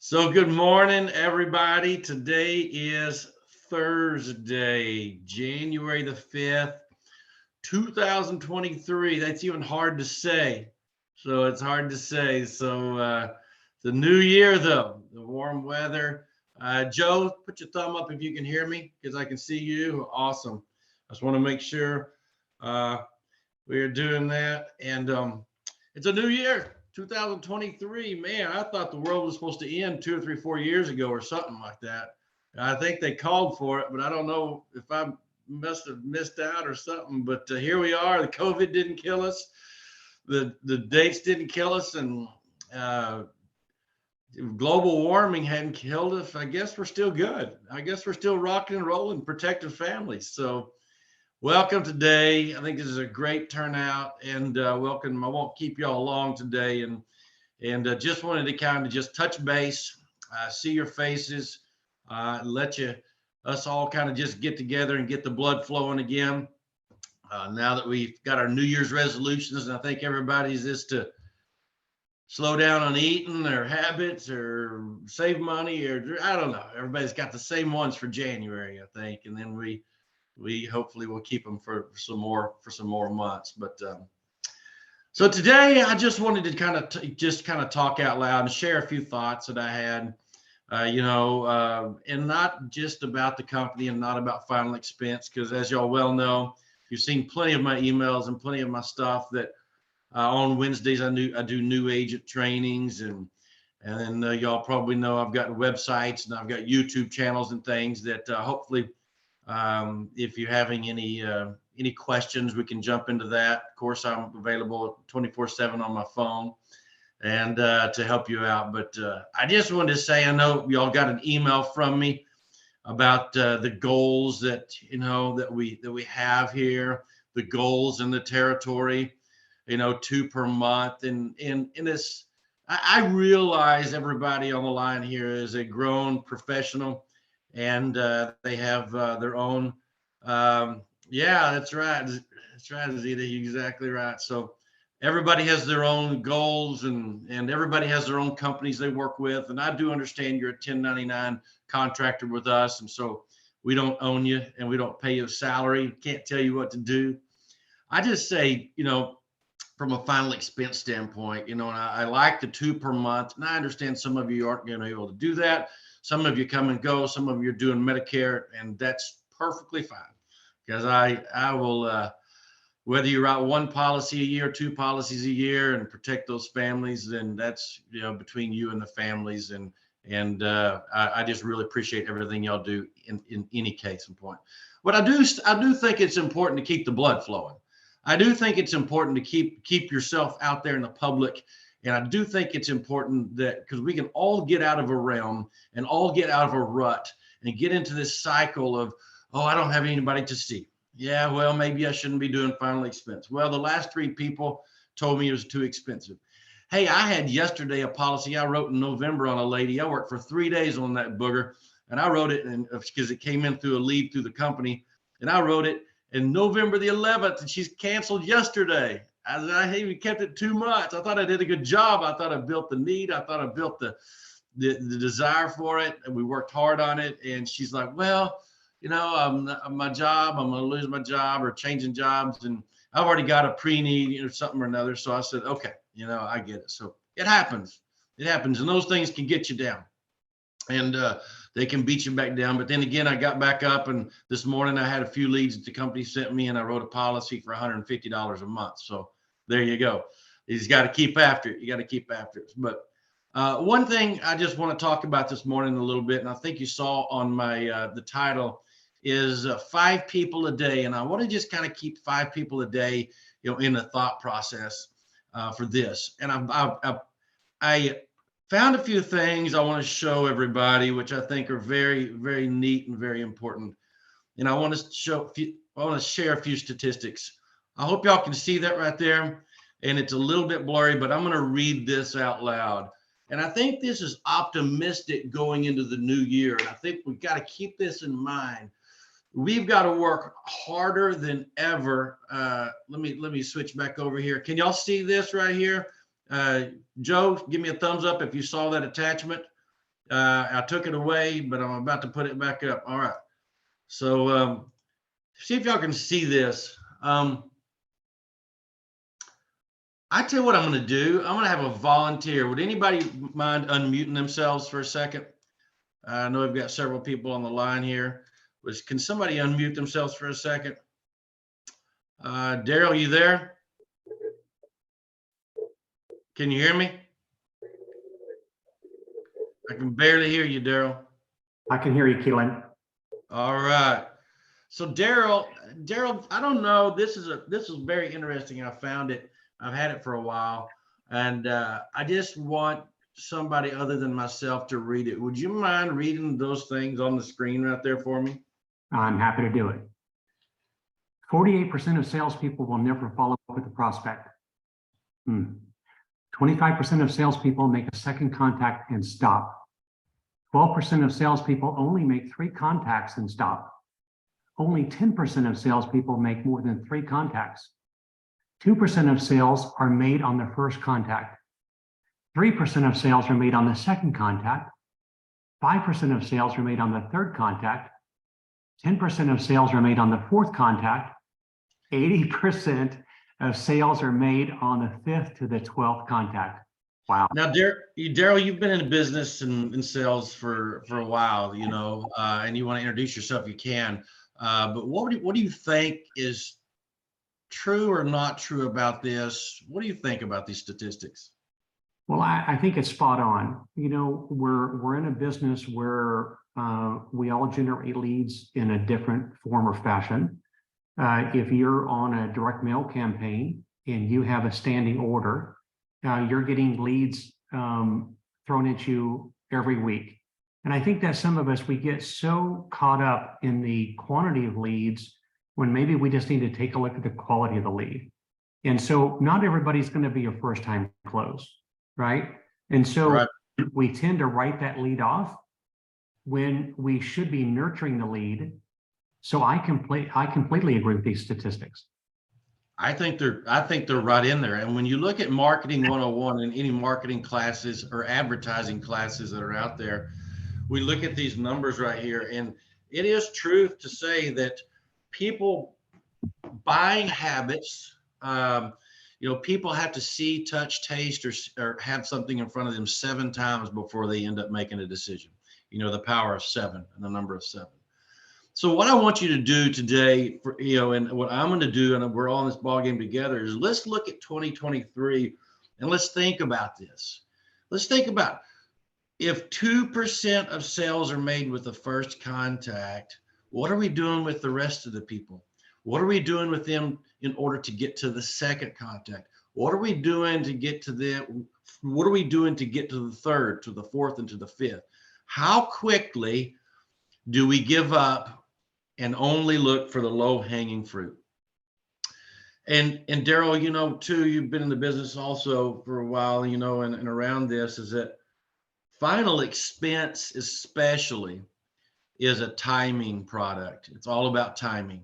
So good morning, everybody. Today is Thursday, January the 5th, 2023. That's even hard to say. So it's hard to say. The new year, though, the warm weather. Joe, put your thumb up if you can hear me because I can see you. Awesome. I just want to make sure uh, we are doing that. And it's a new year, 2023. Man, I thought the world was supposed to end 2 or 3, 4 years ago or something like that. I think they called for it, but I don't know if I must have missed out or something. But here we are. The COVID didn't kill us. The dates didn't kill us, and uh, global warming hadn't killed us. I guess we're still good. I guess we're still rocking and rolling, protecting families. So welcome today. I think this is a great turnout, and welcome. I won't keep y'all long today, and just wanted to kind of just touch base, see your faces, let us all kind of just get together and get the blood flowing again. Now that we've got our New Year's resolutions, and I think everybody's is to slow down on eating or habits or save money, or I don't know. Everybody's got the same ones for January, I think, and then we hopefully will keep them for some more months. But so today I just wanted to kind of talk out loud and share a few thoughts that I had, and not just about the company and not about final expense, because as y'all well know, you've seen plenty of my emails and plenty of my stuff that on Wednesdays I do new agent trainings, and then y'all probably know I've got websites and I've got YouTube channels and things that hopefully. If you're having any questions, we can jump into that. Of course, I'm available 24/7 on my phone and to help you out. But I just wanted to say, I know y'all got an email from me about the goals that we have here, the goals in the territory, 2 per month, and this. I realize everybody on the line here is a grown professional, and they have their own. Yeah, that's right. That's right, Zita. You're exactly right. So everybody has their own goals, and everybody has their own companies they work with. And I do understand you're a 1099 contractor with us, and so we don't own you and we don't pay you a salary. Can't tell you what to do. I just say, from a final expense standpoint, and I like the 2 per month, and I understand some of you aren't going to be able to do that. Some of you come and go. Some of you are doing Medicare, and that's perfectly fine. Because I will, whether you write one policy a year, 2 policies a year, and protect those families, then that's between you and the families. And I just really appreciate everything y'all do in any case and point. But I do think it's important to keep the blood flowing. I do think it's important to keep yourself out there in the public. And I do think it's important that because we can all get out of a realm and all get out of a rut and get into this cycle of, oh, I don't have anybody to see. Yeah, well, maybe I shouldn't be doing final expense. Well, the last 3 people told me it was too expensive. Hey, I had yesterday a policy I wrote in November on a lady. I worked for 3 days on that booger, and I wrote it because it came in through a lead through the company, and I wrote it in November the 11th, and she's canceled yesterday. I even kept it 2 months. I thought I did a good job. I thought I built the need. I thought I built the desire for it, and we worked hard on it. And she's like, well, my job, I'm going to lose my job or changing jobs, and I've already got a pre-need or something or another. So I said, okay, I get it. So it happens. It happens, and those things can get you down. And they can beat you back down. But then again, I got back up, and this morning I had a few leads that the company sent me, and I wrote a policy for $150 a month. So there you go. You just got to keep after it. You got to keep after it. But one thing I just want to talk about this morning a little bit, and I think you saw on my the title, is 5 people a day. And I want to just kind of keep 5 people a day, in the thought process for this. And I found a few things I want to show everybody, which I think are very, very neat and very important. And I want to share a few statistics. I hope y'all can see that right there. And it's a little bit blurry, but I'm going to read this out loud. And I think this is optimistic going into the new year. And I think we've got to keep this in mind. We've got to work harder than ever. Let me switch back over here. Can y'all see this right here? Joe, give me a thumbs up if you saw that attachment. I took it away, but I'm about to put it back up. All right. So see if y'all can see this. I tell you what I'm going to do. I'm going to have a volunteer. Would anybody mind unmuting themselves for a second? I know we've got several people on the line here. Can somebody unmute themselves for a second? Daryl, you there? Can you hear me? I can barely hear you, Daryl. I can hear you, Keelan. All right. So Daryl, I don't know. This is very interesting. I found it. I've had it for a while, and I just want somebody other than myself to read it. Would you mind reading those things on the screen right there for me? I'm happy to do it. 48% of salespeople will never follow up with a prospect. 25% of salespeople make a second contact and stop. 12% of salespeople only make 3 contacts and stop. Only 10% of salespeople make more than 3 contacts. 2% of sales are made on the first contact. 3% of sales are made on the second contact. 5% of sales are made on the third contact. 10% of sales are made on the fourth contact. 80% of sales are made on the 5th to the 12th contact. Wow. Now, Daryl, you've been in business and in sales for a while, you know, and you want to introduce yourself, you can. But what do you think is true or not true about this? What do you think about these statistics? Well, I think it's spot on. You know, we're in a business where we all generate leads in a different form or fashion. If you're on a direct mail campaign and you have a standing order, you're getting leads thrown at you every week. And I think that some of us, we get so caught up in the quantity of leads when maybe we just need to take a look at the quality of the lead. And so not everybody's going to be a first time close, right? And so we tend to write that lead off when we should be nurturing the lead. So I completely agree with these statistics. I think they're right in there. And when you look at marketing 101 and any marketing classes or advertising classes that are out there, we look at these numbers right here, and it is truth to say that people buying habits, you know, people have to see, touch, taste, or have something in front of them 7 times before they end up making a decision. You know, the power of 7 and the number of 7. So what I want you to do today, you know, and what I'm going to do, and we're all in this ballgame together, is let's look at 2023 and let's think about this. Let's think about if 2% of sales are made with the first contact, what are we doing with the rest of the people? What are we doing with them in order to get to the second contact? What are we doing to get to what are we doing to get to the third, to the fourth, and to the 5th? How quickly do we give up and only look for the low-hanging fruit? And Daryl, you know, too, you've been in the business also for a while, you know, and around this is that final expense especially is a timing product. It's all about timing.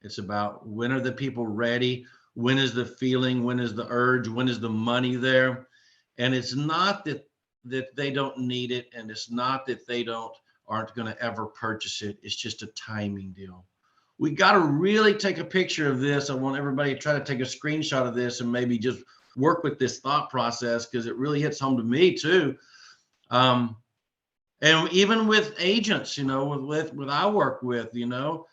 It's about when are the people ready? When is the feeling? When is the urge? When is the money there? And it's not that they don't need it, and it's not that they aren't going to ever purchase it. It's just a timing deal. We got to really take a picture of this. I want everybody to try to take a screenshot of this and maybe just work with this thought process, because it really hits home to me too. And even with agents, you know, with I work with, you know,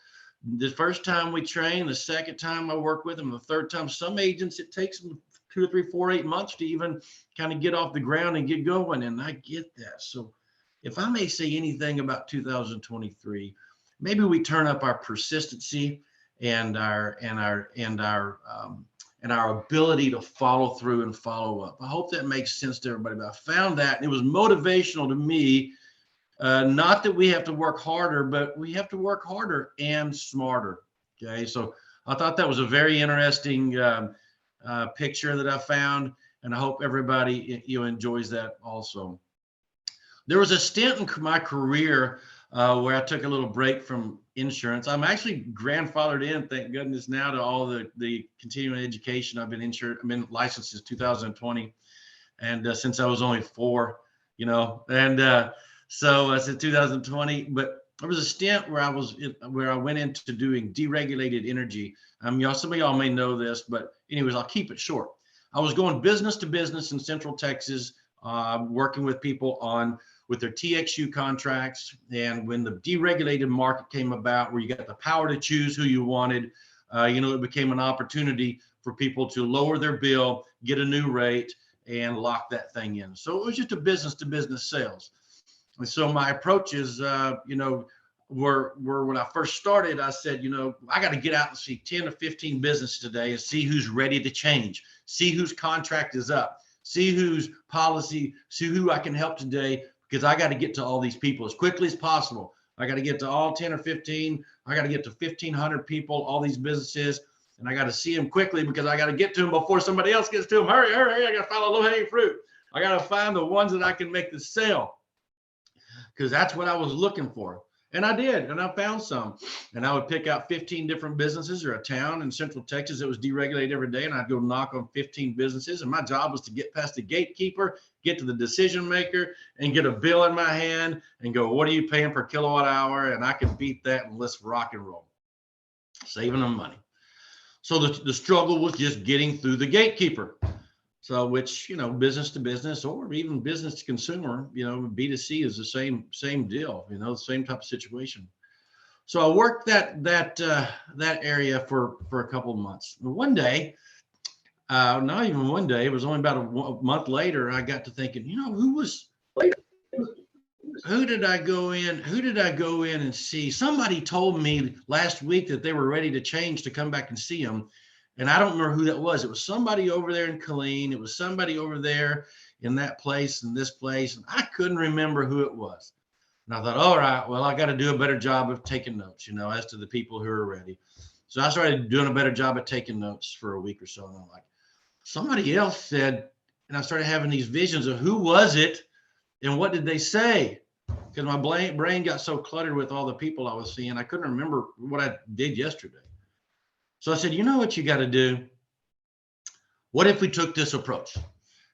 the first time we train, the second time I work with them, the third time, some agents, it takes them 2 or 3, 4, 8 months to even kind of get off the ground and get going. And I get that. So if I may say anything about 2023, maybe we turn up our persistency and our ability to follow through and follow up. I hope that makes sense to everybody. But I found that, and it was motivational to me. Not that we have to work harder, but we have to work harder and smarter. Okay, so I thought that was a very interesting picture that I found, and I hope everybody enjoys that also. There was a stint in my career where I took a little break from insurance. I'm actually grandfathered in, thank goodness, now to all the continuing education. I've been licensed since 2020, and since I was only 4, you know, and So I said 2020, but there was a stint where I went into doing deregulated energy. Some of y'all may know this, but anyways, I'll keep it short. I was going business to business in Central Texas, working with people with their TXU contracts. And when the deregulated market came about, where you got the power to choose who you wanted, it became an opportunity for people to lower their bill, get a new rate, and lock that thing in. So it was just a business to business sales. And so my approach is, were when I first started, I said, I got to get out and see 10 or 15 businesses today and see who's ready to change, see whose contract is up, see whose policy, see who I can help today, because I got to get to all these people as quickly as possible. I got to get to all 10 or 15. I got to get to 1,500 people, all these businesses, and I got to see them quickly because I got to get to them before somebody else gets to them. Hurry, hurry, hurry. I got to find a low-hanging fruit. I got to find the ones that I can make the sale, because that's what I was looking for. And I did, and I found some. And I would pick out 15 different businesses or a town in Central Texas that was deregulated every day, and I'd go knock on 15 businesses. And my job was to get past the gatekeeper, get to the decision maker, and get a bill in my hand and go, what are you paying per kilowatt hour? And I can beat that, and let's rock and roll, saving them money. So the struggle was just getting through the gatekeeper. So which, business to business or even business to consumer, B2C is the same deal, the same type of situation. So I worked that area for a couple of months. One day, not even one day, it was only about a month later, I got to thinking, who did I go in and see? Somebody told me last week that they were ready to change to come back and see them. And I don't remember who that was. It was somebody over there in Killeen. It was somebody over there in that place and this place. And I couldn't remember who it was. And I thought, all right, well, I got to do a better job of taking notes, as to the people who are ready. So I started doing a better job of taking notes for a week or so. And I'm like, somebody else said, and I started having these visions of who was it and what did they say? Because my brain got so cluttered with all the people I was seeing, I couldn't remember what I did yesterday. So I said, you know what you got to do? What if we took this approach?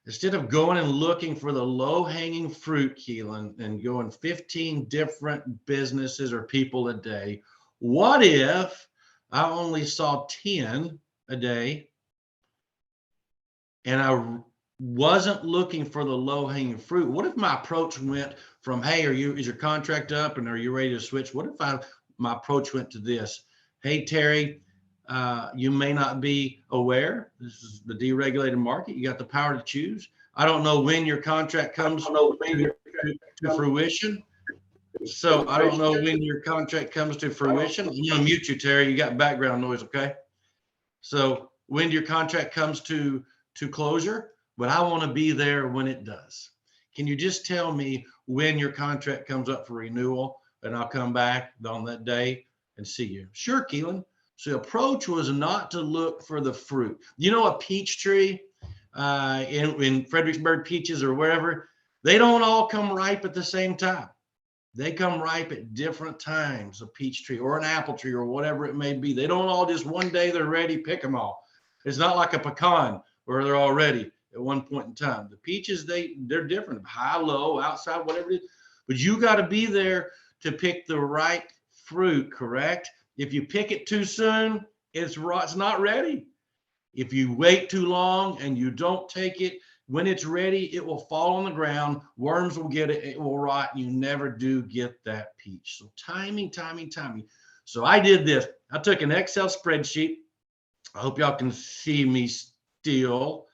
Instead of going and looking for the low-hanging fruit, Keelan, and going 15 different businesses or people a day, what if I only saw 10 a day and I wasn't looking for the low-hanging fruit? What if my approach went from, hey, is your contract up and are you ready to switch? What if my approach went to this? Hey, Terry, you may not be aware, this is the deregulated market. You got the power to choose. I don't know when your contract comes to fruition. So I don't know when your contract comes to fruition. I'm going to mute you, Terry. You got background noise, okay? So when your contract comes to closure, but I want to be there when it does. Can you just tell me when your contract comes up for renewal, and I'll come back on that day and see you? Sure, Keelan. So the approach was not to look for the fruit. A peach tree in Fredericksburg peaches or wherever, they don't all come ripe at the same time. They come ripe at different times, a peach tree or an apple tree or whatever it may be. They don't all just one day they're ready, pick them all. It's not like a pecan where they're all ready at one point in time. The peaches, they're different, high, low, outside, whatever it is. But you got to be there to pick the right fruit, correct? If you pick it too soon, it's not ready. If you wait too long and you don't take it when it's ready, it will fall on the ground. Worms will get it. It will rot. You never do get that peach. So timing. So I did this. I took an Excel spreadsheet. I hope y'all can see me still.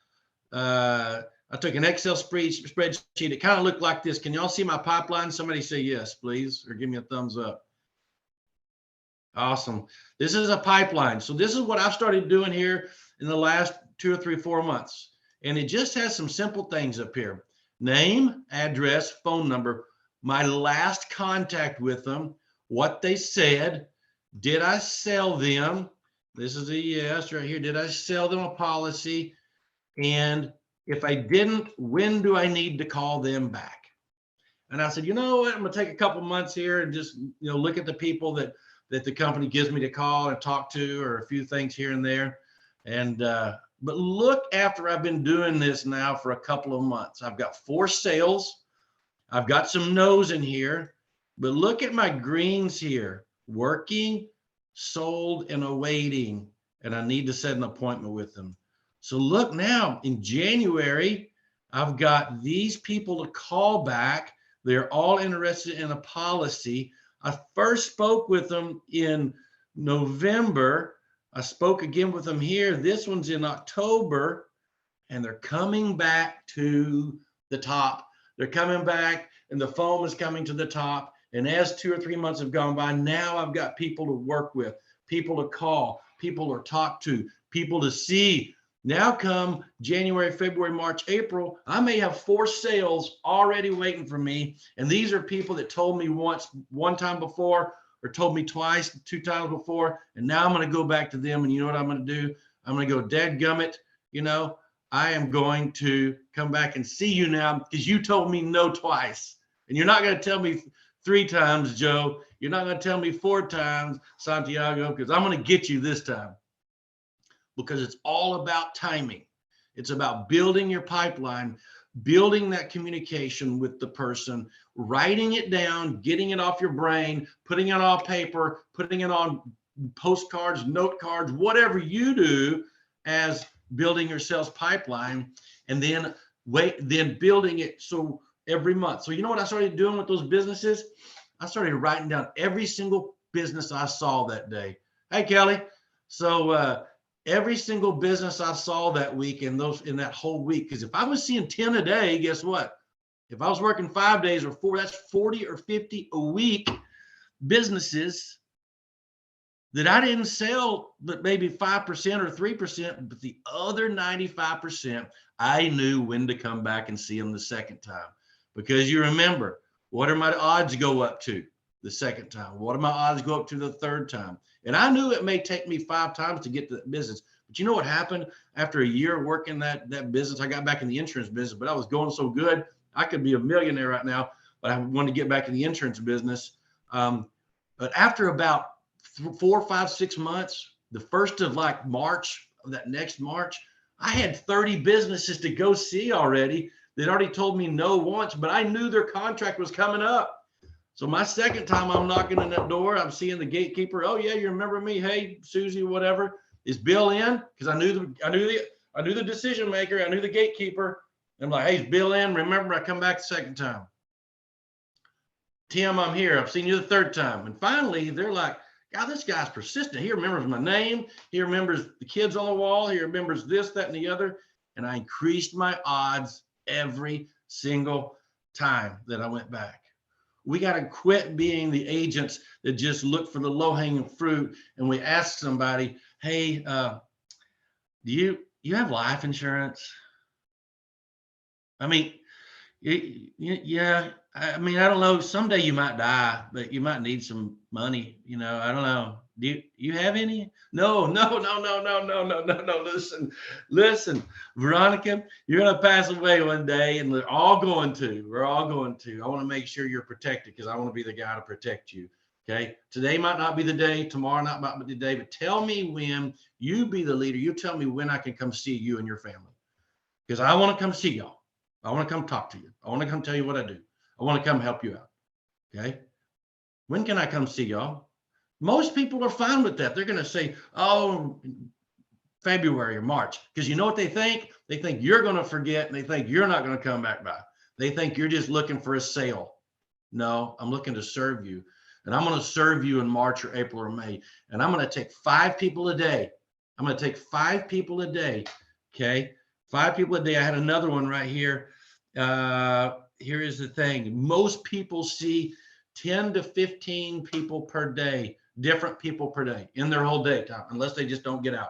I took an Excel spreadsheet. It kind of looked like this. Can y'all see my pipeline? Somebody say yes, please, or give me a thumbs up. Awesome. This is a pipeline. So this is what I've started doing here in the last 2 or 3, 4 months. And it just has some simple things up here. Name, address, phone number, my last contact with them, what they said, did I sell them? This is a yes right here. Did I sell them a policy? And if I didn't, when do I need to call them back? And I said, you know what? I'm going to take a couple months here and just, look at the people that the company gives me to call and talk to, or a few things here and there. And, but look, after I've been doing this now for a couple of months, I've got 4 sales. I've got some no's in here, but look at my greens here: working, sold, and awaiting. And I need to set an appointment with them. So look now, in January, I've got these people to call back. They're all interested in a policy. I first spoke with them in November. I spoke again with them here. This one's in October, and they're coming back to the top. They're coming back, and the foam is coming to the top. And as 2 or 3 months have gone by, now I've got people to work with, people to call, people to talk to, people to see. Now come January, February, March, April, I may have 4 sales already waiting for me. And these are people that told me one time before, or told me twice, 2 times before. And now I'm going to go back to them. And you know what I'm going to do? I'm going to go, dadgummit, I am going to come back and see you now because you told me no twice. And you're not going to tell me 3 times, Joe. You're not going to tell me 4 times, Santiago, because I'm going to get you this time. Because it's all about timing. It's about building your pipeline, building that communication with the person, writing it down, getting it off your brain, putting it on paper, putting it on postcards, note cards, whatever you do as building your sales pipeline, and then building it so every month. So you know what I started doing with those businesses? I started writing down every single business I saw that day. Hey, Kelly. So every single business I saw that week in that whole week, because if I was seeing 10 a day, guess what? If I was working 5 days or 4, that's 40 or 50 a week businesses that I didn't sell, but maybe 5% or 3%, but the other 95%, I knew when to come back and see them the second time. Because you remember, what are my odds go up to the second time? What do my odds go up to the third time? And I knew it may take me 5 times to get to that business. But you know what happened after a year working that business? I got back in the insurance business, but I was going so good, I could be a millionaire right now, but I wanted to get back in the insurance business. But after about 4, 5, 6 months, the first of like March, that next March, I had 30 businesses to go see already. They'd already told me no once, but I knew their contract was coming up. So my second time I'm knocking on that door, I'm seeing the gatekeeper. Oh yeah, you remember me? Hey, Susie, whatever. Is Bill in? Because I knew the decision maker. I knew the gatekeeper. I'm like, hey, is Bill in? Remember, I come back the second time. Tim, I'm here. I've seen you the third time. And finally, they're like, God, this guy's persistent. He remembers my name. He remembers the kids on the wall. He remembers this, that, and the other. And I increased my odds every single time that I went back. We got to quit being the agents that just look for the low-hanging fruit. And we ask somebody, hey, do you have life insurance? I mean, yeah. I mean, I don't know. Someday you might die, but you might need some money. I don't know. Do you have any? No. Listen, Veronica, you're going to pass away one day, and we're all going to. I want to make sure you're protected because I want to be the guy to protect you. Okay. Today might not be the day. Tomorrow might be the day. But tell me when. You be the leader. You tell me when I can come see you and your family, because I want to come see y'all. I want to come talk to you. I want to come tell you what I do. I want to come help you out. Okay. When can I come see y'all? Most people are fine with that. They're going to say, oh, February or March, because you know what they think? They think you're going to forget, and they think you're not going to come back by. They think you're just looking for a sale. No, I'm looking to serve you. And I'm going to serve you in March or April or May. And I'm going to take 5 people a day. I'm going to take 5 people a day. Okay. 5 people a day. I had another one right here. Here is the thing. Most people see 10 to 15 people per day, different people per day in their whole day time, unless they just don't get out.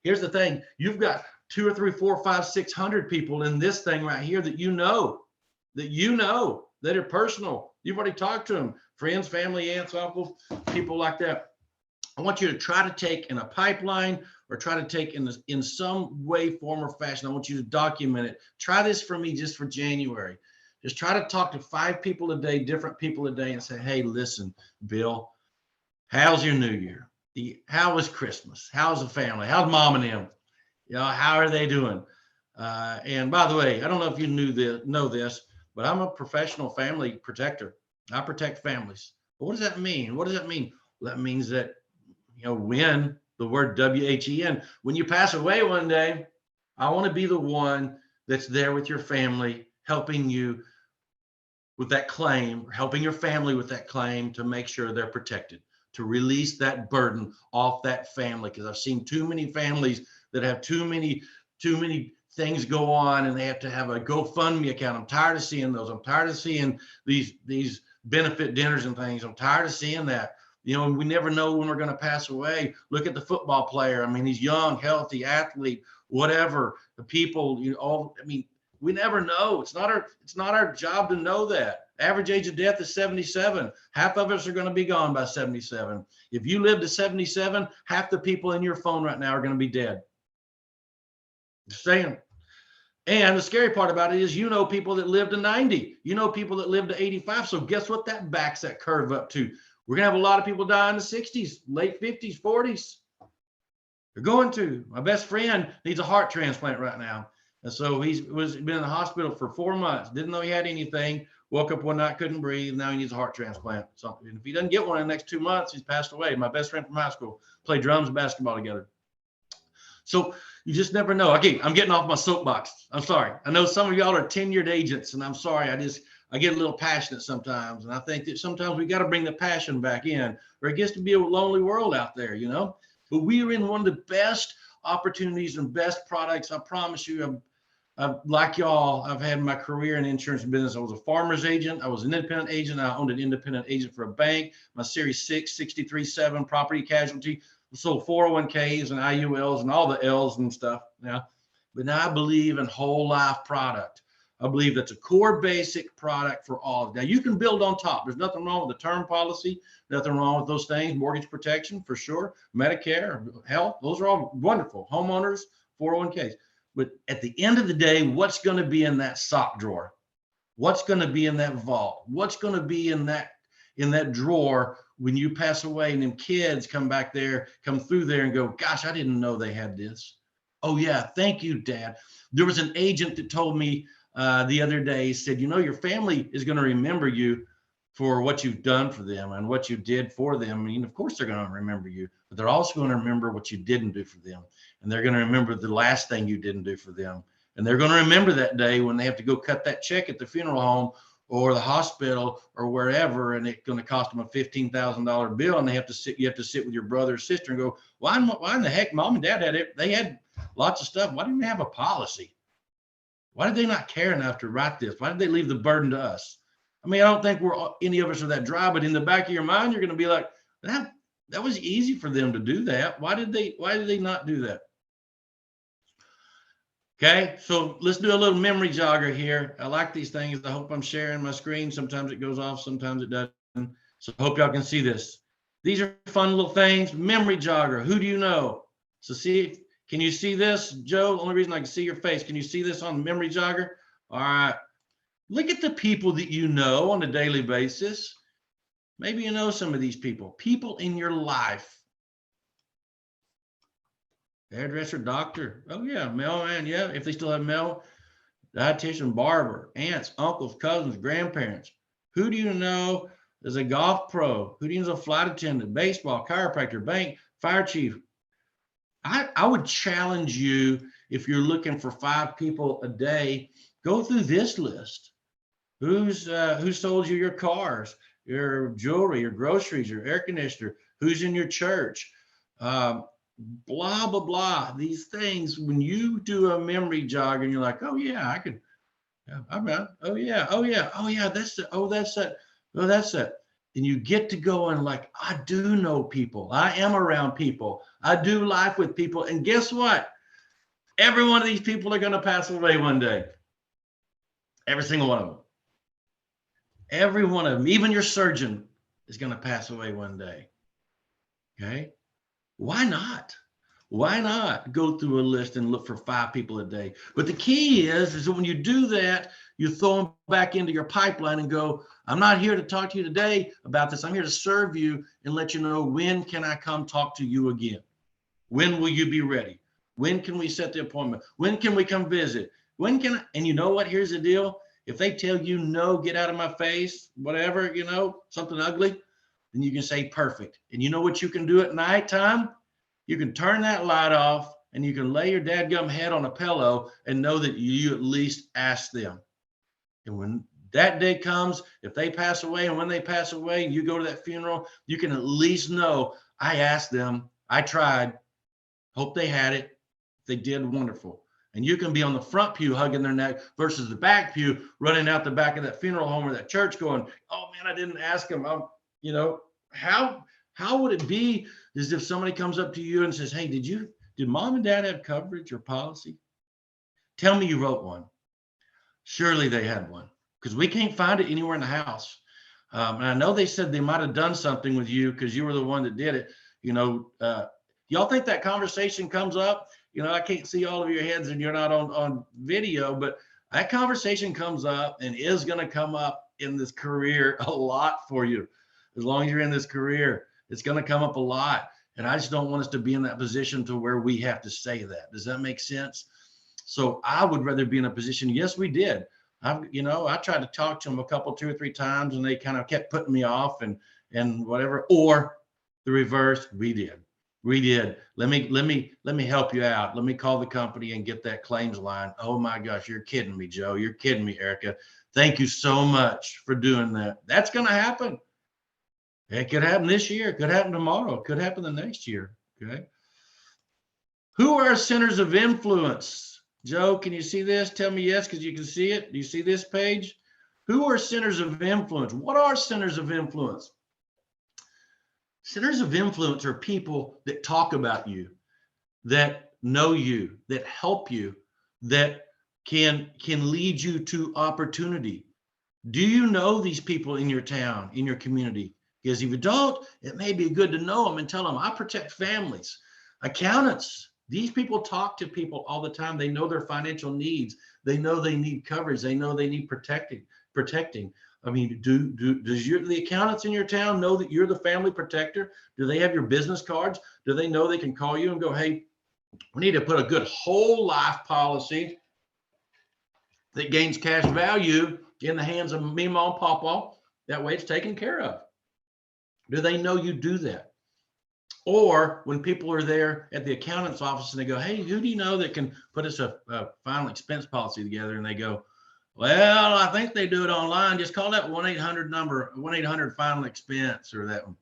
Here's the thing. You've got 2 or 3, 4, 5, 600 people in this thing right here that that are personal. You've already talked to them, friends, family, aunts, uncles, people like that. I want you to try to take in a pipeline or try to take in some way, form, or fashion. I want you to document it. Try this for me just for January. Just try to talk to 5 people a day, different people a day, and say, hey, listen, Bill, how's your New Year? How was Christmas? How's the family? How's mom and them? How are they doing? And by the way, I don't know if you know this, but I'm a professional family protector. I protect families. But what does that mean? What does that mean? Well, that means that, when the word WHEN, when you pass away one day, I want to be the one that's there with your family, helping you with that claim, or helping your family with that claim to make sure they're protected, to release that burden off that family. Because I've seen too many families that have too many things go on, and they have to have a GoFundMe account. I'm tired of seeing those. I'm tired of seeing these benefit dinners and things. I'm tired of seeing that. We never know when we're going to pass away. Look at the football player. I mean, he's young, healthy athlete, whatever. The people, we never know. It's not our job to know that. Average age of death is 77. Half of us are going to be gone by 77. If you live to 77, half the people in your phone right now are going to be dead. Just saying. And the scary part about it is, people that live to 90, people that live to 85. So guess what that backs that curve up to? We're going to have a lot of people die in the 60s, late 50s, 40s. They're going to. My best friend needs a heart transplant right now. And so he's been in the hospital for 4 months. Didn't know he had anything. Woke up one night, couldn't breathe. Now he needs a heart transplant. So if he doesn't get one in the next 2 months, he's passed away. My best friend from high school, played drums and basketball together. So you just never know. Okay, I'm getting off my soapbox. I'm sorry. I know some of y'all are tenured agents, and I'm sorry. I get a little passionate sometimes, and I think that sometimes we got to bring the passion back in, or it gets to be a lonely world out there, But we are in one of the best opportunities and best products. I promise you, like y'all, I've had my career in insurance business. I was a farmer's agent. I was an independent agent. I owned an independent agent for a bank. My Series 6, 63.7 property casualty. So 401ks and IULs and all the L's and stuff. Yeah. But now I believe in whole life product. I believe that's a core basic product for all. Now you can build on top. There's nothing wrong with the term policy, nothing wrong with those things. Mortgage protection for sure. Medicare, health, those are all wonderful. Homeowners, 401ks. But at the end of the day, what's going to be in that sock drawer? What's going to be in that vault? What's going to be in that drawer when you pass away and them kids come through there and go, gosh, I didn't know they had this. Oh yeah, thank you, Dad. There was an agent that told me the other day, he said, your family is going to remember you for what you've done for them and what you did for them. I mean, of course they're going to remember you, but they're also going to remember what you didn't do for them. And they're going to remember the last thing you didn't do for them. And they're going to remember that day when they have to go cut that check at the funeral home or the hospital or wherever, and it's going to cost them a $15,000 bill, and you have to sit with your brother or sister and go, why in the heck, Mom and Dad had it? They had lots of stuff. Why didn't they have a policy? Why did they not care enough to write this? Why did they leave the burden to us? I mean, I don't think any of us are that dry, but in the back of your mind, you're going to be like, that was easy for them to do that. Why did they not do that? Okay, so let's do a little memory jogger here. I like these things. I hope I'm sharing my screen. Sometimes it goes off, sometimes it doesn't. So I hope y'all can see this. These are fun little things. Memory jogger. Who do you know? So can you see this, Joe? The only reason I can see your face. Can you see this on memory jogger? All right. Look at the people that you know on a daily basis. Maybe you know some of these people. People in your life. Hairdresser, doctor. Oh yeah, mailman. Yeah, if they still have mail. Dietitian, barber, aunts, uncles, cousins, grandparents. Who do you know is a golf pro? Who do you know is a flight attendant, baseball, chiropractor, bank, fire chief? I would challenge you, if you're looking for 5 people a day, go through this list. Who sold you your cars, your jewelry, your groceries, your air conditioner? Who's in your church? Blah, blah, blah. These things, when you do a memory jog and you're like, oh yeah, I could, oh yeah, that's it. Oh, that's it. Oh, that's it. And you get to go and like, I do know people. I am around people. I do life with people. And guess what? Every one of these people are going to pass away one day. Every single one of them. Every one of them, even your surgeon, is going to pass away one day. Okay? Why not? Why not go through a list and look for 5 people a day? But the key is that when you do that, you throw them back into your pipeline and go, I'm not here to talk to you today about this. I'm here to serve you and let you know, when can I come talk to you again? When will you be ready? When can we set the appointment? When can we come visit? And you know what? Here's the deal. If they tell you no, get out of my face, whatever, something ugly, then you can say perfect. And you know what you can do at nighttime? You can turn that light off and you can lay your dadgum head on a pillow and know that you at least asked them. And when that day comes, if they pass away, and when they pass away and you go to that funeral, you can at least know, I asked them, I tried, hope they had it. If they did, wonderful. And you can be on the front pew hugging their neck versus the back pew running out the back of that funeral home or that church going, oh man, I didn't ask them. How would it be as if somebody comes up to you and says, hey, did mom and dad have coverage or policy? Tell me you wrote one. Surely they had one, because we can't find it anywhere in the house. And I know they said they might have done something with you because you were the one that did it. Y'all think that conversation comes up? I can't see all of your heads and you're not on video, but that conversation comes up and is going to come up in this career a lot for you. As long as you're in this career, it's going to come up a lot. And I just don't want us to be in that position to where we have to say that. Does that make sense? So I would rather be in a position. Yes, we did. I tried to talk to them two or three times and they kind of kept putting me off and whatever, or the reverse. We did. Let me help you out. Let me call the company and get that claims line. Oh my gosh, you're kidding me, Joe. You're kidding me, Erica. Thank you so much for doing that. That's going to happen. It could happen this year. It could happen tomorrow. It could happen the next year. Okay. Who are centers of influence? Joe, can you see this? Tell me yes, because you can see it. Do you see this page? Who are centers of influence? What are centers of influence? Centers of influence are people that talk about you, that know you, that help you, that can lead you to opportunity. Do you know these people in your town, in your community? Because if you don't, it may be good to know them and tell them, I protect families. Accountants, these people talk to people all the time. They know their financial needs. They know they need coverage. They know they need protecting. I mean, does the accountants in your town know that you're the family protector? Do they have your business cards? Do they know they can call you and go, hey, we need to put a good whole life policy that gains cash value in the hands of me, mom, papa? That way it's taken care of. Do they know you do that? Or when people are there at the accountant's office and they go, hey, who do you know that can put us a final expense policy together? And they go, well, I think they do it online. Just call that 1-800 number, 1-800 final expense, or that one.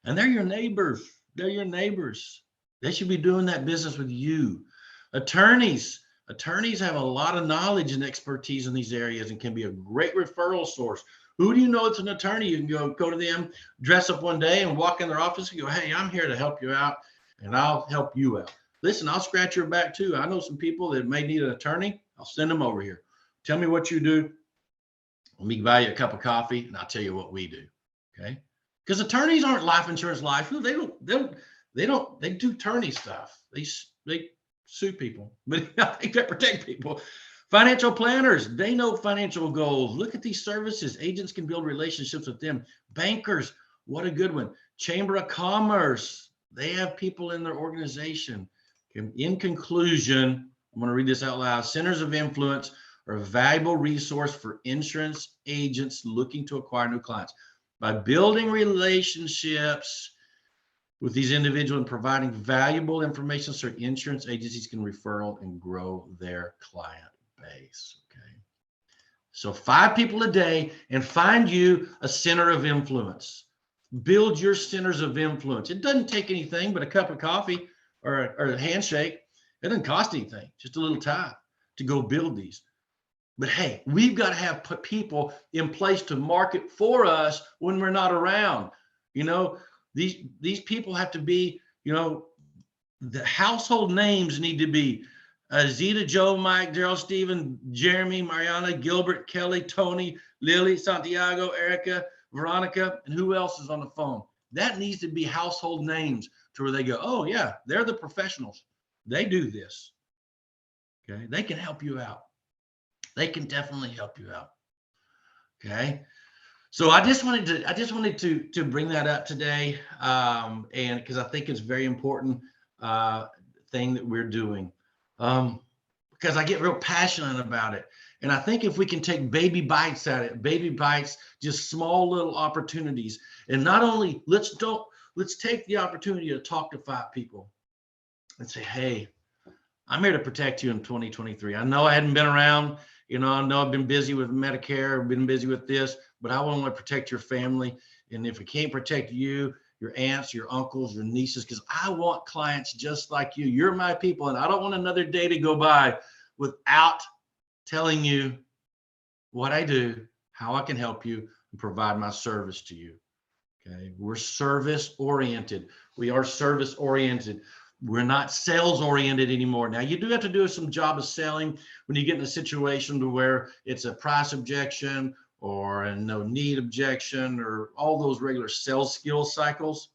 And they're your neighbors. They should be doing that business with you. Attorneys have a lot of knowledge and expertise in these areas and can be a great referral source. Who do you know it's an attorney? You can go to them, dress up one day and walk in their office and go, hey, I'm here to help you out and I'll help you out. Listen, I'll scratch your back too. I know some people that may need an attorney. I'll send them over here. Tell me what you do. Let me buy you a cup of coffee and I'll tell you what we do. Okay. Because attorneys aren't life insurance life. They do attorney stuff. They sue people, but I think they protect people. Financial planners, they know financial goals. Look at these services. Agents can build relationships with them. Bankers, what a good one. Chamber of Commerce, they have people in their organization. In conclusion, I'm going to read this out loud. Centers of influence are a valuable resource for insurance agents looking to acquire new clients. By building relationships with these individuals and providing valuable information so insurance agencies can referral and grow their client base. Okay. So 5 people a day and find you a center of influence. Build your centers of influence. It doesn't take anything but a cup of coffee or a handshake. It doesn't cost anything, just a little time to go build these. But hey, we've got to have people in place to market for us when we're not around. These people have to be, the household names need to be Zeta, Joe, Mike, Daryl, Stephen, Jeremy, Mariana, Gilbert, Kelly, Tony, Lily, Santiago, Erica, Veronica, and who else is on the phone? That needs to be household names to where they go, oh yeah, they're the professionals. They do this. Okay, they can help you out. They can definitely help you out. Okay. So I just wanted to bring that up today, and because I think it's a very important thing that we're doing, because I get real passionate about it, And I think if we can take baby bites at it, baby bites, just small little opportunities, and not only let's take the opportunity to talk to 5 people and say, hey, I'm here to protect you in 2023. I know I hadn't been around, I know I've been busy with Medicare, I've been busy with this, but I want to protect your family. And if we can't protect you, your aunts, your uncles, your nieces, because I want clients just like you. You're my people, and I don't want another day to go by without telling you what I do, how I can help you, and provide my service to you. Okay, we're service oriented. We are service oriented. We're not sales oriented anymore. Now, you do have to do some job of selling when you get in a situation to where it's a price objection or a no need objection or all those regular sales skill cycles.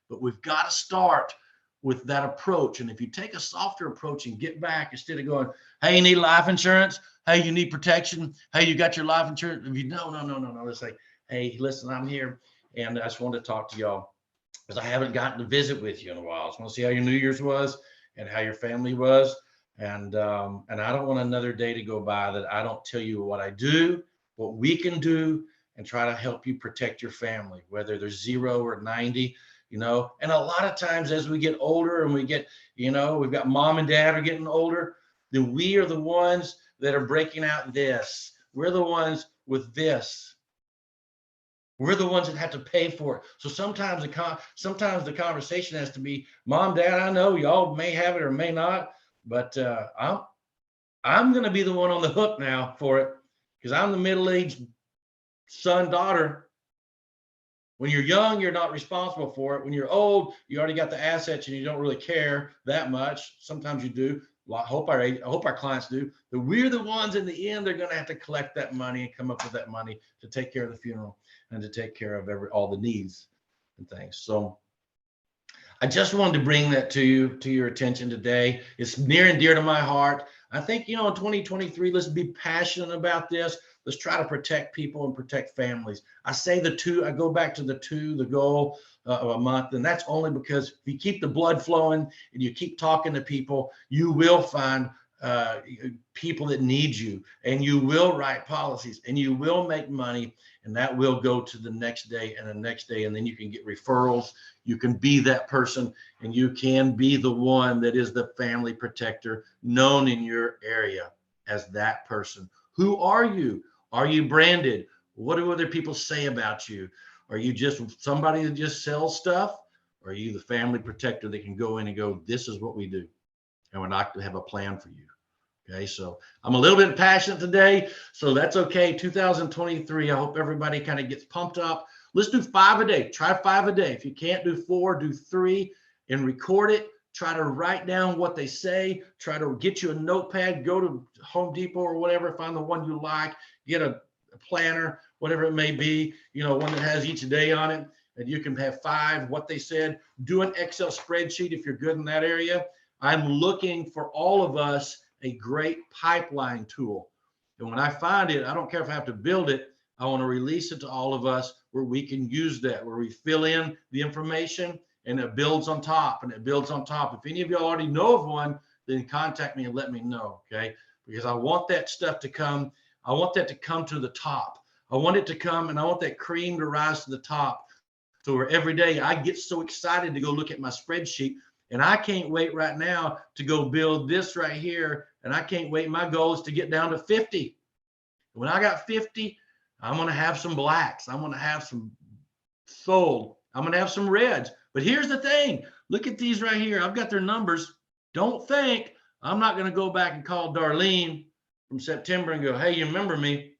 But we've got to start with that approach. And if you take a softer approach and get back instead of going, hey, you need life insurance. Hey, you need protection. Hey, you got your life insurance. If you no. It's like, hey, listen, I'm here. And I just wanted to talk to y'all because I haven't gotten to visit with you in a while. I just want to see how your New Year's was and how your family was. And I don't want another day to go by that I don't tell you what I do, what we can do, and try to help you protect your family, whether they're 0 or 90, And a lot of times as we get older and we get, we've got mom and dad are getting older, then we are the ones that are breaking out this. We're the ones with this. We're the ones that have to pay for it. So sometimes the conversation has to be, Mom, Dad, I know y'all may have it or may not, but I'm going to be the one on the hook now for it because I'm the middle-aged son, daughter. When you're young, you're not responsible for it. When you're old, you already got the assets and you don't really care that much. Sometimes you do. Well, I hope our clients do. But we're the ones in the end, they're going to have to collect that money and come up with that money to take care of the funeral and to take care of all the needs and things. So I just wanted to bring that to your attention today. It's near and dear to my heart. I think, in 2023, let's be passionate about this. Let's try to protect people and protect families. I say I go back to the goal of a month. And that's only because if you keep the blood flowing and you keep talking to people, you will find people that need you, and you will write policies and you will make money, and that will go to the next day and the next day. And then you can get referrals. You can be that person, and you can be the one that is the family protector known in your area as that person. Who are you? Are you branded? What do other people say about you? Are you just somebody that just sells stuff? Or are you the family protector that can go in and go, this is what we do, and we're not going to have a plan for you? Okay, so I'm a little bit passionate today, so that's okay. 2023, I hope everybody kind of gets pumped up. Let's do 5 a day. Try 5 a day. If you can't do 4, do 3 and record it. Try to write down what they say. Try to get you a notepad. Go to Home Depot or whatever. Find the one you like. Get a planner, whatever it may be, one that has each day on it. And you can have 5, what they said. Do an Excel spreadsheet if you're good in that area. I'm looking for all of us a great pipeline tool. And when I find it, I don't care if I have to build it. I want to release it to all of us where we can use that, where we fill in the information and it builds on top and it builds on top. If any of y'all already know of one, then contact me and let me know, okay? Because I want that stuff to come. I want that to come to the top. I want it to come, and I want that cream to rise to the top. So where every day I get so excited to go look at my spreadsheet, and I can't wait right now to go build this right here. And I can't wait. My goal is to get down to 50. When I got 50, I'm going to have some blacks. I'm going to have some sold. I'm going to have some reds. But here's the thing. Look at these right here. I've got their numbers. Don't think I'm not going to go back and call Darlene from September and go, hey, you remember me?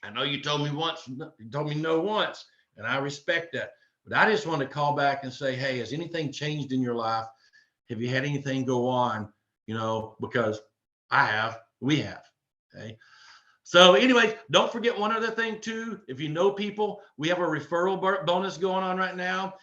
I know you told me once. You told me no once, and I respect that. But I just want to call back and say, hey, has anything changed in your life? Have you had anything go on? Because we have. Okay. So anyway, don't forget one other thing too. If you know people, we have a referral bonus going on right now.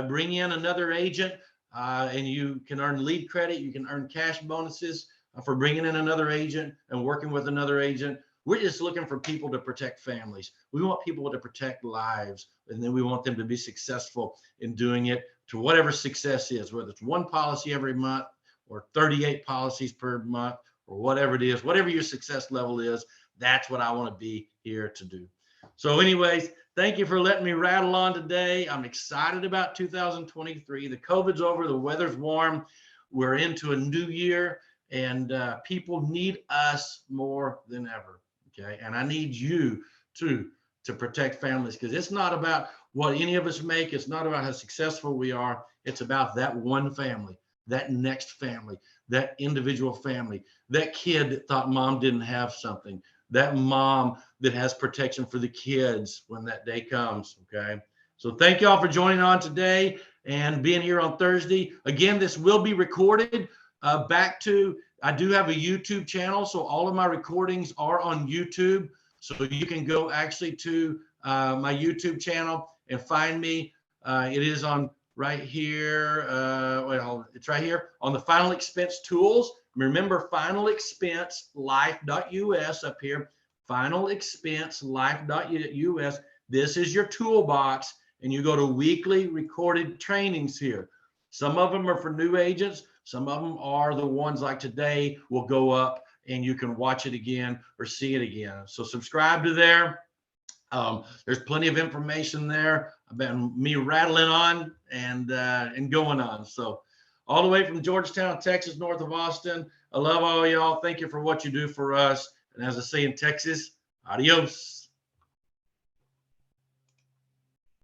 Bring in another agent and you can earn lead credit. You can earn cash bonuses for bringing in another agent and working with another agent. We're just looking for people to protect families. We want people to protect lives, and then we want them to be successful in doing it to whatever success is, whether it's 1 policy every month or 38 policies per month or whatever it is, whatever your success level is. That's what I want to be here to do. So anyways, thank you for letting me rattle on today. I'm excited about 2023. The COVID's over, the weather's warm. We're into a new year, and people need us more than ever. Okay. And I need you too to protect families, because it's not about what any of us make. It's not about how successful we are. It's about that one family, that next family, that individual family, that kid that thought mom didn't have something, that mom that has protection for the kids when that day comes. Okay. So thank y'all for joining on today and being here on Thursday. Again, this will be recorded. I do have a YouTube channel, so all of my recordings are on YouTube. So you can go actually to my YouTube channel and find me. It is on right here. It's right here on the Final Expense Tools. Remember, finalexpenselife.us up here, finalexpenselife.us. This is your toolbox, and you go to weekly recorded trainings here. Some of them are for new agents. Some of them are the ones like today will go up and you can watch it again or see it again. So subscribe to there. There's plenty of information there about me rattling on and going on. So all the way from Georgetown, Texas, north of Austin. I love all y'all. Thank you for what you do for us. And as I say in Texas, adios.